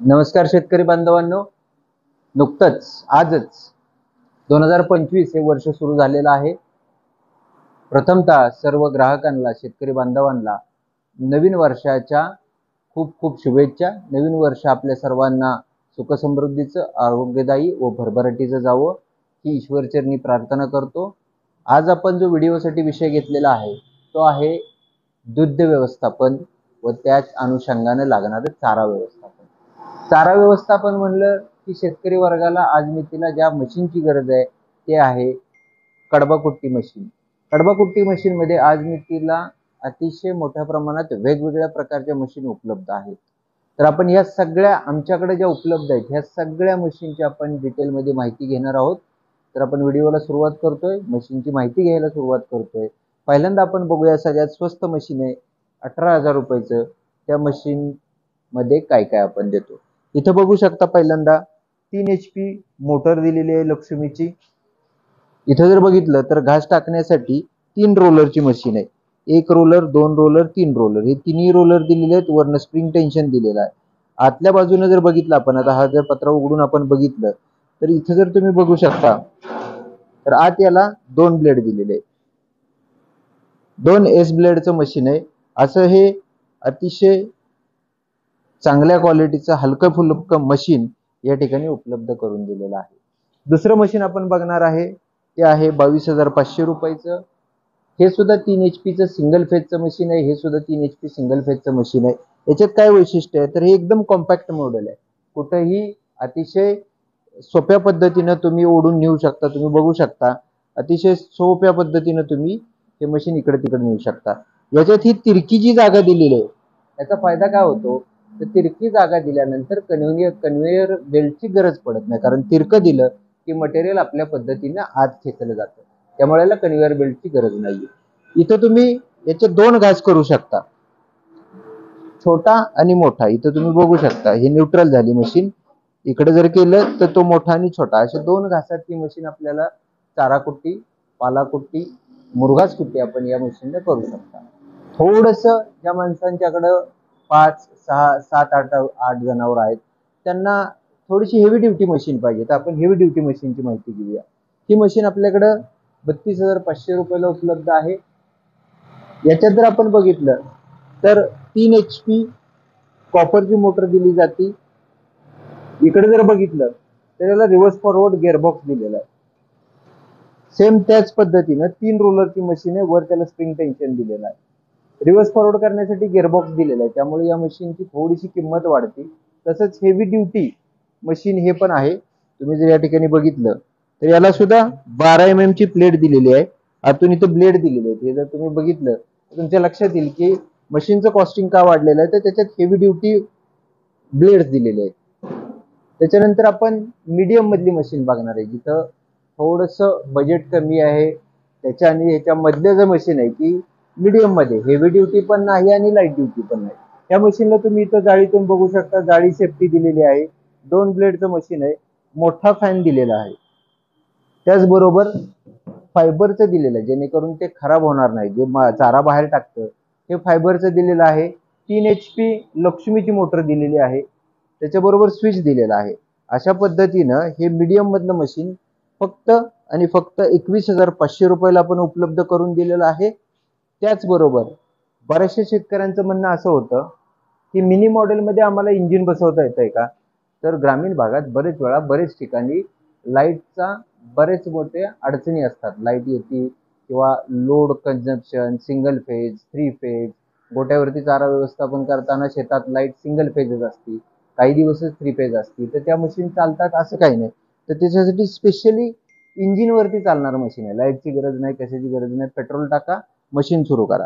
नमस्कार शेतकरी बांधवांनो, नुकतंच आजच 2025 हे वर्ष सुरू झालेलं आहे। प्रथमतः सर्व ग्राहकांना, शेतकरी बांधवांना नवीन वर्षाच्या खूप खूप शुभेच्छा। नवीन वर्ष आपल्या सर्वांना सुखसमृद्धीचं, आरोग्यदायी व भरभराटीचं जावं ही ईश्वरचरणी प्रार्थना करतो। आज आपण जो व्हिडिओसाठी विषय घेतलेला आहे तो आहे दूध व्यवस्थापन व त्याच अनुषंगाने लागणारे चारा व्यवस्थापन। चारा व्यवस्थापन म्हणलं की शेतकरी वर्गाला आज मितीला ज्या मशीनची गरज आहे ते आहे कडबा कुट्टी मशीन। कडबा कुट्टी मशीन मध्ये आज मितीला अतिशय मोठ्या प्रमाणात वेगवेगळ्या प्रकारच्या मशीन उपलब्ध आहेत। तर आपण या सगळ्या आमच्याकडे ज्या उपलब्ध आहेत ह्या सगळ्या मशीनची आपण डिटेल मध्ये माहिती घेणार आहोत। तर आपण व्हिडिओला सुरुवात करतोय, मशीनची माहिती घ्यायला सुरुवात करतोय। पहिल्यांदा आपण बघूया सगळ्यात स्वस्त मशीन आहे 18,000 रुपयाचं। त्या मशीन मध्ये काय काय आपण देतो इथं बघू शकता। पहिल्यांदा 3 HP मोटर दिलेली आहे लक्ष्मीची। इथं जर बघितलं तर घास टाकण्यासाठी 3 रोलरची मशीन आहे। 1 रोलर, 2 रोलर, 3 रोलर, हे तिन्ही रोलर दिलेले आहेत। वरनं स्प्रिंग टेन्शन दिलेलं आहे। आतल्या बाजूने जर बघितलं आपण, आता हा जर पत्रा उघडून आपण बघितलं तर इथं जर तुम्ही बघू शकता तर आत याला 2 ब्लेड दिलेले आहेत। 2 एस ब्लेडचं मशीन आहे। असं हे अतिशय चांगल्या क्वालिटीचं हलकं फुलकं मशीन या ठिकाणी उपलब्ध करून दिलेलं आहे। दुसरं मशीन आपण बघणार आहे ते आहे 22,500 रुपयाचं। हे सुद्धा 3 HP सिंगल फेजचं मशीन आहे। हे सुद्धा 3 HP सिंगल फेजचं मशीन आहे। याच्यात काय वैशिष्ट्य आहे तर हे एकदम कॉम्पॅक्ट मॉडेल आहे। कुठेही अतिशय सोप्या पद्धतीने तुम्ही ओढून नेऊ शकता। तुम्ही बघू शकता अतिशय सोप्या पद्धतीने तुम्ही हे मशीन इकडे तिकडे नेऊ शकता। याच्यात ही तिरकी जी जागा दिलेली आहे याचा फायदा काय होतो तर तिरकी जागा दिल्यानंतर कन्व्हेयर बेल्टची गरज पडत नाही, कारण तिरकं दिलं की मटेरियल आपल्या पद्धतीने आत खेचलं जातं, त्यामुळे याला कन्व्हेयर बेल्टची गरज नाहीये। इथं तुम्ही याचे 2 घास करू शकता, छोटा आणि मोठा। इथं तुम्ही बघू शकता हे न्यूट्रल झाली मशीन। इकडे जर केलं तर तो मोठा आणि छोटा असे 2 घासात ही मशीन आपल्याला चारा कुट्टी, पाला कुट्टी, मुरघास कुट्टी आपण या मशीनने करू शकता। थोडस ज्या माणसांच्याकडे 5, 6, 7, 8 जनावर आहेत त्यांना थोडीशी हेवी ड्युटी मशीन पाहिजे, तर आपण हेवी ड्युटी मशीनची माहिती घेऊया। ही मशीन आपल्याकडे 32,500 रुपयाला उपलब्ध आहे। याच्यात जर आपण बघितलं तर 3 HP कॉपरची मोटर दिली जाते। इकडे जर बघितलं तर याला रिव्हर्स फॉरवर्ड गिअरबॉक्स दिलेला आहे। सेम त्याच पद्धतीने 3 रोलरची मशीन आहे। वर त्याला स्प्रिंग टेन्शन दिलेलं आहे। रिव्हर्स फॉरवर्ड करण्यासाठी गिअरबॉक्स दिलेला आहे, त्यामुळे या मशीनची थोडीशी किंमत वाढते। तसंच हेवी ड्युटी मशीन हे पण आहे। तुम्ही जर या ठिकाणी बघितलं तर याला सुद्धा 12 mm ची प्लेट दिलेली आहे। आतून इथं ब्लेड दिलेले आहेत। हे जर तुम्ही बघितलं तर तुमच्या लक्षात येईल की मशीनचं कॉस्टिंग का वाढलेलं आहे, तर त्याच्यात हेवी ड्युटी ब्लेड्स दिलेले आहेत। त्याच्यानंतर आपण मीडियम मधली मशीन बघणार आहे, जिथं थोडंसं बजेट कमी आहे त्याच्या, आणि ह्याच्या मधले जे मशीन आहे की मीडियम मध्ये, हेवी ड्युटी पण नाही आणि लाईट ड्युटी पण नाही। या मशीनला तुम्ही इथं जाळीतून बघू शकता, जाळी सेफ्टी दिलेली आहे। 2 ब्लेडचं मशीन आहे। मोठा फॅन दिलेला आहे, त्याचबरोबर फायबरचं दिलेलं आहे जेणेकरून ते खराब होणार नाही। जे चारा बाहेर टाकतं हे फायबरचं दिलेलं आहे। 3 HP लक्ष्मीची मोटर दिलेली आहे, त्याच्याबरोबर स्विच दिलेला आहे। अशा पद्धतीनं हे मीडियम मधलं मशीन फक्त आणि फक्त 21,500 रुपयाला आपण उपलब्ध करून दिलेलं आहे। त्याचबरोबर बऱ्याचशा शेतकऱ्यांचं म्हणणं असं होतं की मिनी मॉडेल मध्ये आम्हाला इंजिन बसवता येतंय का, तर ग्रामीण भागात बरेच वेळा बरेच ठिकाणी लाईटचा बरेच मोठे अडचणी असतात। लाईट येते किंवा load consumption, single phase, 3 phase, गोट्यावरती चारा व्यवस्थापन करताना शेतात लाईट सिंगल फेजच असते, काही दिवसच 3 फेज असते, तर त्या मशीन चालतात असं काही नाही। तर त्याच्यासाठी स्पेशली इंजिन वरती चालणार मशीन आहे। लाईटची गरज नाही, कशाची गरज नाही, पेट्रोल टाका, मशीन सुरू करा।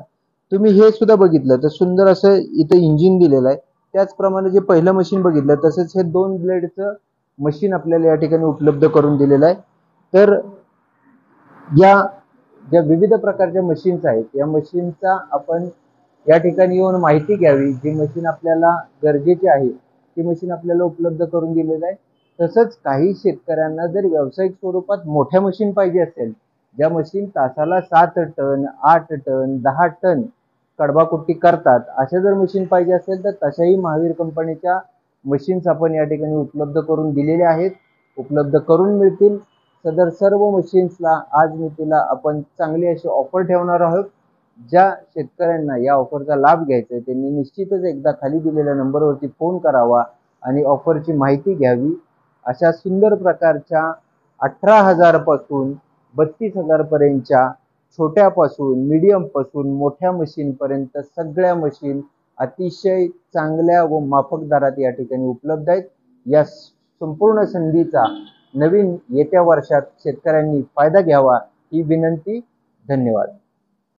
तुम्ही हे सुद्धा बघितलं तर सुंदर असं इथं इंजिन दिलेलं आहे। त्याचप्रमाणे जे पहिलं मशीन बघितलं तसंच हे 2 ब्लेडचं मशीन आपल्याला या ठिकाणी उपलब्ध करून दिलेलं आहे। तर या ज्या विविध प्रकारच्या मशीन्स आहेत या मशीनचा आपण या ठिकाणी येऊन माहिती घ्यावी। जी मशीन आपल्याला गरजेची आहे ती मशीन आपल्याला उपलब्ध करून दिलेलं आहे। तसंच काही शेतकऱ्यांना जर व्यावसायिक स्वरूपात मोठ्या मशीन पाहिजे असेल, ज्या मशीन तासाला 7 टन, 8 टन, 10 टन कडबा कुट्टी करतात, अशा जर मशीन पाहिजे असेल तर तशाही महावीर कंपनीच्या मशीन्स आपण या ठिकाणी उपलब्ध करून दिलेले आहेत, उपलब्ध करून मिळतील। सदर सर्व मशीन्सला आज मितीला आपण चांगली अशी ऑफर ठेवणार आहोत। ज्या शेतकऱ्यांना या ऑफरचा लाभ घ्यायचा आहे त्यांनी निश्चितच एकदा खाली दिलेल्या नंबरवरती फोन करावा आणि ऑफरची माहिती घ्यावी। अशा सुंदर प्रकारच्या 18,000 पासून 32,000 पर्यंतच्या छोट्यापासून मीडियम पासून मोठ्या मशीन पर्यंत सगळ्या मशीन अतिशय चांगल्या व माफक दरात या ठिकाणी उपलब्ध आहेत। या संपूर्ण संधीचा नवीन येत्या वर्षात शेतकऱ्यांनी फायदा घ्यावा ही विनंती। धन्यवाद।